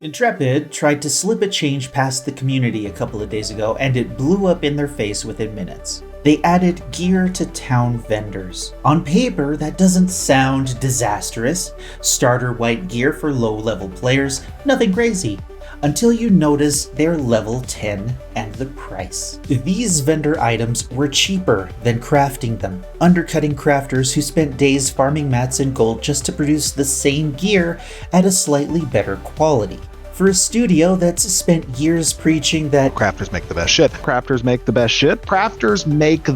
Intrepid tried to slip a change past the community a couple of days ago, and it blew up in their face within minutes. They added gear to town vendors. On paper, that doesn't sound disastrous. Starter white gear for low-level players, nothing crazy. Until you notice they're level 10 and the price. These vendor items were cheaper than crafting them, undercutting crafters who spent days farming mats and gold just to produce the same gear at a slightly better quality. For a studio that's spent years preaching that crafters make the best shit. Crafters make the best shit. Crafters make the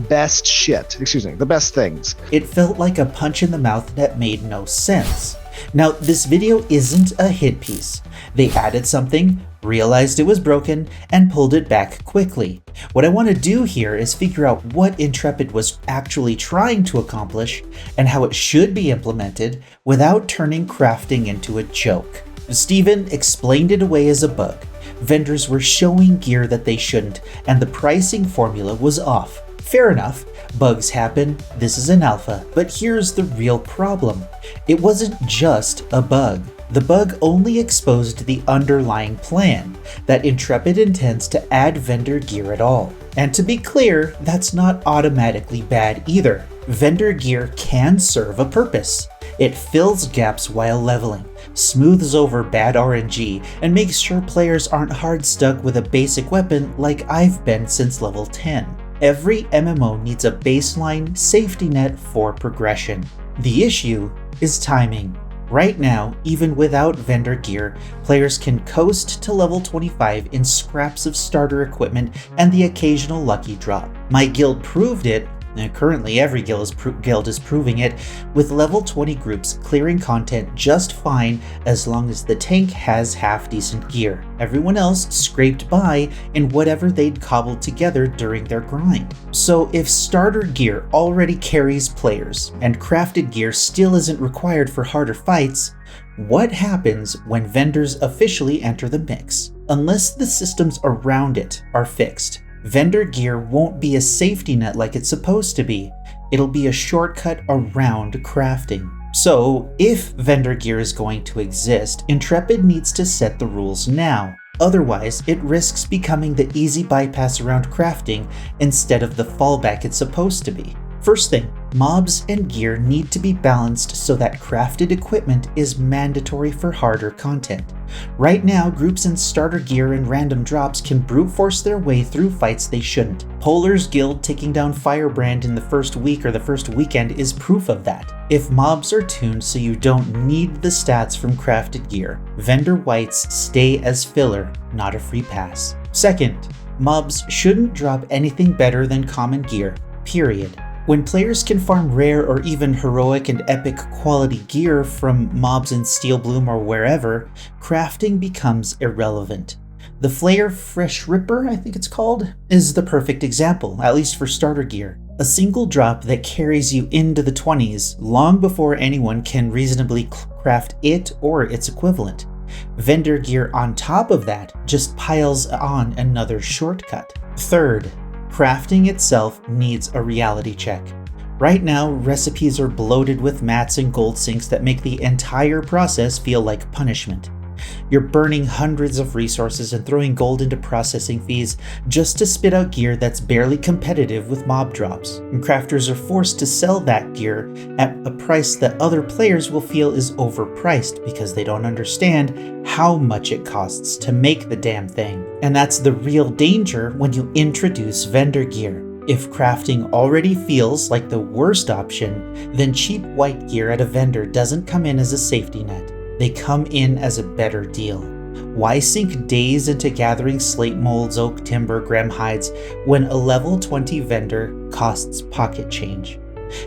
best shit. The best things. It felt like a punch in the mouth that made no sense. Now, this video isn't a hit piece. They added something, realized it was broken, and pulled it back quickly. What I want to do here is figure out what Intrepid was actually trying to accomplish and how it should be implemented without turning crafting into a joke. Steven explained it away as a bug. Vendors were showing gear that they shouldn't, and the pricing formula was off. Fair enough, bugs happen, this is an alpha, but here's the real problem. It wasn't just a bug. The bug only exposed the underlying plan, that Intrepid intends to add vendor gear at all. And to be clear, that's not automatically bad either. Vendor gear can serve a purpose. It fills gaps while leveling, smooths over bad RNG, and makes sure players aren't hard stuck with a basic weapon like I've been since level 10. Every MMO needs a baseline safety net for progression. The issue is timing. Right now, even without vendor gear, players can coast to level 25 in scraps of starter equipment and the occasional lucky drop. My guild proved it. Currently, every guild is proving it, with level 20 groups clearing content just fine as long as the tank has half-decent gear. Everyone else scraped by in whatever they'd cobbled together during their grind. So if starter gear already carries players, and crafted gear still isn't required for harder fights, what happens when vendors officially enter the mix? Unless the systems around it are fixed, vendor gear won't be a safety net like it's supposed to be. It'll be a shortcut around crafting. So, if vendor gear is going to exist, Intrepid needs to set the rules now. Otherwise, it risks becoming the easy bypass around crafting instead of the fallback it's supposed to be. First thing, mobs and gear need to be balanced so that crafted equipment is mandatory for harder content. Right now, groups in starter gear and random drops can brute force their way through fights they shouldn't. Polar's guild taking down Firebrand in the first week or the first weekend is proof of that. If mobs are tuned so you don't need the stats from crafted gear, vendor whites stay as filler, not a free pass. Second, mobs shouldn't drop anything better than common gear, period. When players can farm rare or even heroic and epic quality gear from mobs in Steel Bloom or wherever, crafting becomes irrelevant. The Flare Fresh Ripper, I think it's called, is the perfect example, at least for starter gear. A single drop that carries you into the 20s long before anyone can reasonably craft it or its equivalent. Vendor gear on top of that just piles on another shortcut. Third, crafting itself needs a reality check. Right now, recipes are bloated with mats and gold sinks that make the entire process feel like punishment. You're burning hundreds of resources and throwing gold into processing fees just to spit out gear that's barely competitive with mob drops. And crafters are forced to sell that gear at a price that other players will feel is overpriced because they don't understand how much it costs to make the damn thing. And that's the real danger when you introduce vendor gear. If crafting already feels like the worst option, then cheap white gear at a vendor doesn't come in as a safety net. They come in as a better deal. Why sink days into gathering slate molds, oak timber, grem hides when a level 20 vendor costs pocket change?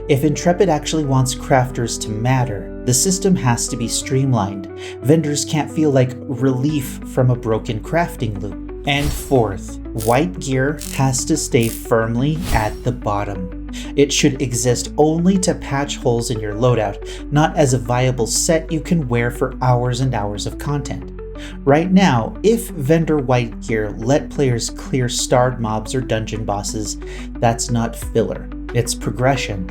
If Intrepid actually wants crafters to matter, the system has to be streamlined. Vendors can't feel like relief from a broken crafting loop. And fourth, white gear has to stay firmly at the bottom. It should exist only to patch holes in your loadout, not as a viable set you can wear for hours and hours of content. Right now, if vendor white gear let players clear starred mobs or dungeon bosses, that's not filler, it's progression.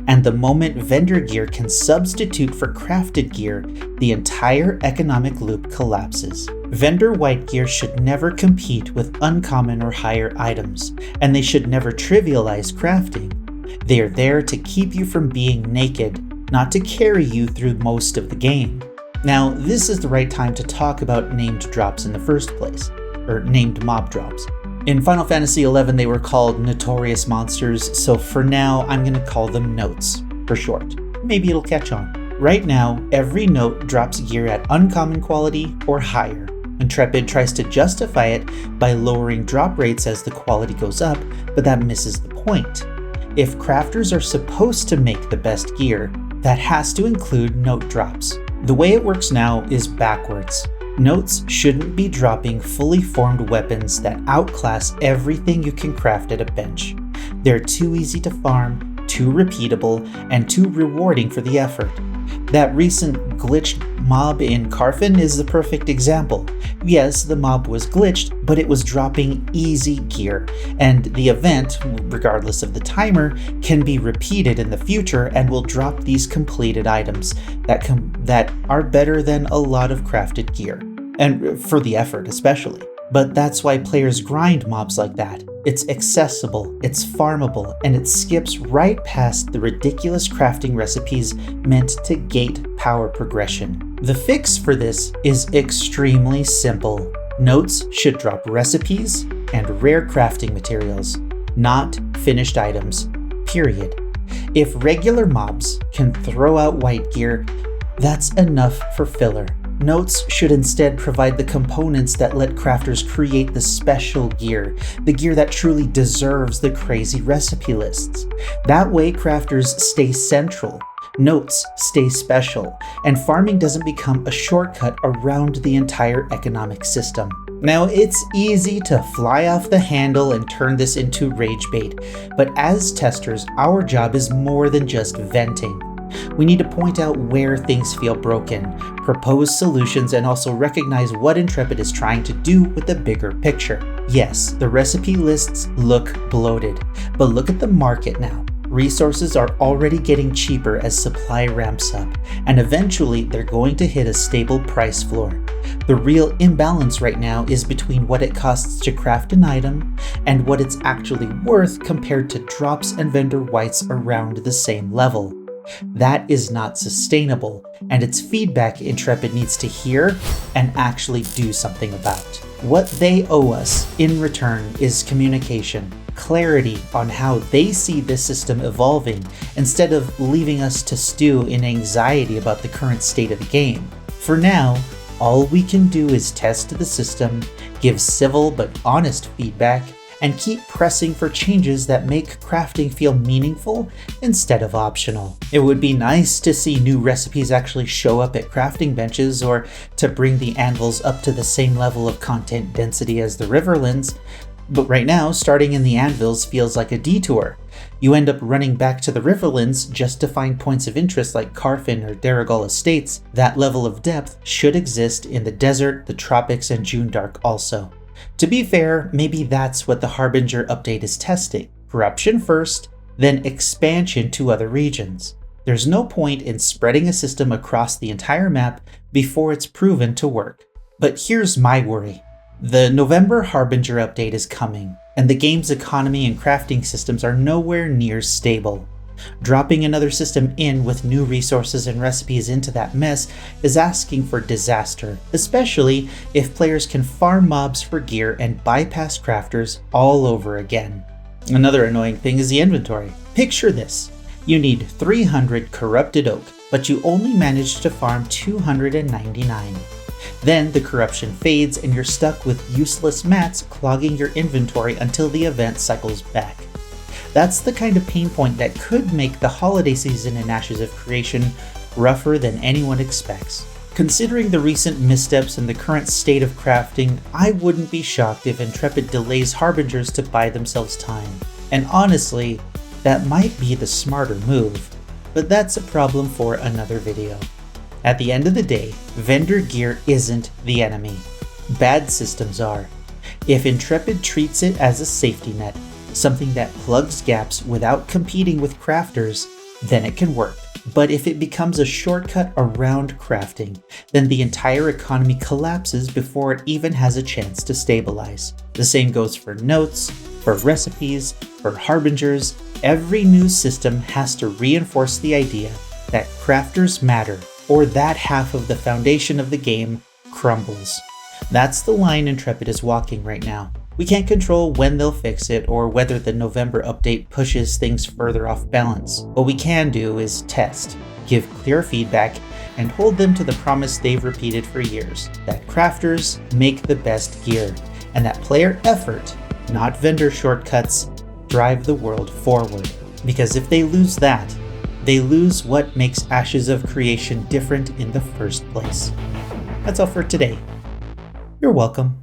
and the moment vendor gear can substitute for crafted gear, the entire economic loop collapses. Vendor white gear should never compete with uncommon or higher items, and they should never trivialize crafting. They are there to keep you from being naked, not to carry you through most of the game. Now, this is the right time to talk about named drops in the first place, or named mob drops. In Final Fantasy XI, they were called Notorious Monsters, so for now, I'm going to call them notes, for short. Maybe it'll catch on. Right now, every note drops gear at uncommon quality or higher. Intrepid tries to justify it by lowering drop rates as the quality goes up, but that misses the point. If crafters are supposed to make the best gear, that has to include note drops. The way it works now is backwards. Notes shouldn't be dropping fully formed weapons that outclass everything you can craft at a bench. They're too easy to farm, too repeatable, and too rewarding for the effort. That recent glitched mob in Carfin is the perfect example. Yes, the mob was glitched, but it was dropping easy gear, and the event, regardless of the timer, can be repeated in the future and will drop these completed items that are better than a lot of crafted gear, and for the effort especially. But that's why players grind mobs like that. It's accessible, it's farmable, and it skips right past the ridiculous crafting recipes meant to gate power progression. The fix for this is extremely simple. Notes should drop recipes and rare crafting materials, not finished items, period. If regular mobs can throw out white gear, that's enough for filler. Notes should instead provide the components that let crafters create the special gear, the gear that truly deserves the crazy recipe lists. That way crafters stay central, notes stay special, and farming doesn't become a shortcut around the entire economic system. Now, it's easy to fly off the handle and turn this into rage bait, but as testers, our job is more than just venting. We need to point out where things feel broken, propose solutions, and also recognize what Intrepid is trying to do with the bigger picture. Yes, the recipe lists look bloated, but look at the market now. Resources are already getting cheaper as supply ramps up, and eventually they're going to hit a stable price floor. The real imbalance right now is between what it costs to craft an item and what it's actually worth compared to drops and vendor whites around the same level. That is not sustainable, and it's feedback Intrepid needs to hear and actually do something about. What they owe us in return is communication, clarity on how they see this system evolving, instead of leaving us to stew in anxiety about the current state of the game. For now, all we can do is test the system, give civil but honest feedback, and keep pressing for changes that make crafting feel meaningful instead of optional. It would be nice to see new recipes actually show up at crafting benches, or to bring the anvils up to the same level of content density as the Riverlands, but right now, starting in the anvils feels like a detour. You end up running back to the Riverlands just to find points of interest like Carfin or Darigal Estates. That level of depth should exist in the desert, the tropics, and Junedark also. To be fair, maybe that's what the Harbinger update is testing. Corruption first, then expansion to other regions. There's no point in spreading a system across the entire map before it's proven to work. But here's my worry. The November Harbinger update is coming, and the game's economy and crafting systems are nowhere near stable. Dropping another system in with new resources and recipes into that mess is asking for disaster, especially if players can farm mobs for gear and bypass crafters all over again. Another annoying thing is the inventory. Picture this. You need 300 corrupted oak, but you only managed to farm 299. Then the corruption fades and you're stuck with useless mats clogging your inventory until the event cycles back. That's the kind of pain point that could make the holiday season in Ashes of Creation rougher than anyone expects. Considering the recent missteps and the current state of crafting, I wouldn't be shocked if Intrepid delays Harbingers to buy themselves time. And honestly, that might be the smarter move, but that's a problem for another video. At the end of the day, vendor gear isn't the enemy. Bad systems are. If Intrepid treats it as a safety net, something that plugs gaps without competing with crafters, then it can work. But if it becomes a shortcut around crafting, then the entire economy collapses before it even has a chance to stabilize. The same goes for notes, for recipes, for harbingers. Every new system has to reinforce the idea that crafters matter, or that half of the foundation of the game crumbles. That's the line Intrepid is walking right now. We can't control when they'll fix it or whether the November update pushes things further off balance. What we can do is test, give clear feedback, and hold them to the promise they've repeated for years, that crafters make the best gear, and that player effort, not vendor shortcuts, drive the world forward. Because if they lose that, they lose what makes Ashes of Creation different in the first place. That's all for today. You're welcome.